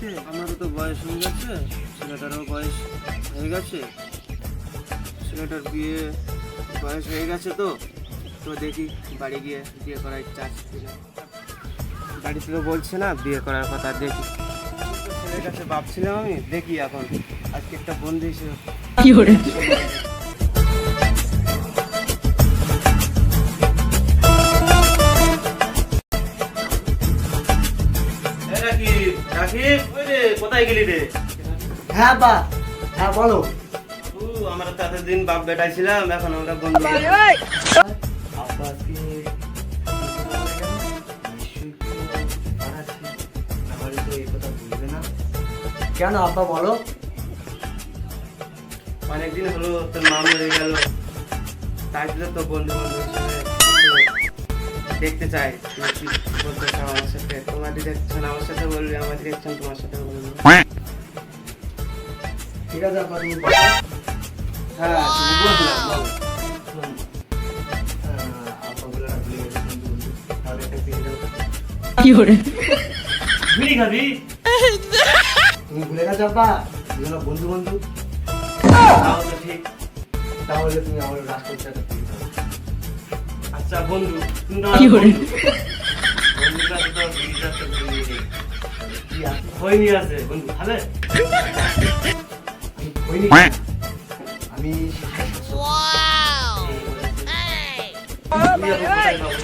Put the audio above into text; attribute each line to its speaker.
Speaker 1: হয়েছে? আমারও তো বয়স হয়ে গেছে, ছেলেটারও বয়স হয়ে গেছে, ছেলেটার বিয়ে বয়স হয়ে গেছে। তো তো দেখি বাড়ি গিয়ে বিয়ে করার ইচ্ছা আছে। বাড়িতে তো বলছে না বিয়ে করার কথা, দেখি ছেলের কাছে ভাবছিলাম আমি, দেখি এখন আজকে একটা বন্ধু হিসেবে
Speaker 2: কি করে
Speaker 1: কোথায় গেলি রে?
Speaker 3: হ্যাঁ বা, হ্যাঁ বলো।
Speaker 1: আমরা তো এতদিন বাপ বেটাই ছিলাম, এখন আমরা বন্ধু।
Speaker 3: আব্বাকে আমারই তো এই কথা বুঝবে না কেন? আব্বা বলো।
Speaker 1: অনেকদিন হলো তোর মা মরে গেল, তাই জন্য তো বন্ধু বন্ধু হিসেবে দেখতে চাই তুমি কি বলতে চাও আমার সাথে। তোমাদের দেখছেন আমার সাথে বলবি, আমাদের দেখছেন তোমার সাথে বলবি।
Speaker 3: ঠিক আছে আব্বা, তুমি বলো।
Speaker 1: হ্যাঁ তুমি বললাম বলো।
Speaker 3: আব্বা বলে না, ভুলে গেছি বন্ধু বন্ধু। তাহলে একটা পেয়ে যাও।
Speaker 2: কি করে
Speaker 1: বিড়ি খাবি?
Speaker 3: তুমি ভুলে গেছো আব্বা, দুজনে বন্ধু বন্ধু।
Speaker 1: তাও তো ঠিক।
Speaker 3: তাহলে তুমি আমার রাষ্ট্রটা পেয়ে যাও।
Speaker 1: আচ্ছা বন্ধু, তুমি তো
Speaker 2: কি করে?
Speaker 1: বন্ধুর কাছে তো বিড়িটা তো বিড়ি নেই।
Speaker 3: কি আছে?
Speaker 1: হয়নি আছে বন্ধু, খাবে?
Speaker 3: আমি কইনি। আমি
Speaker 1: তুমি এখন কোথায় পাবো?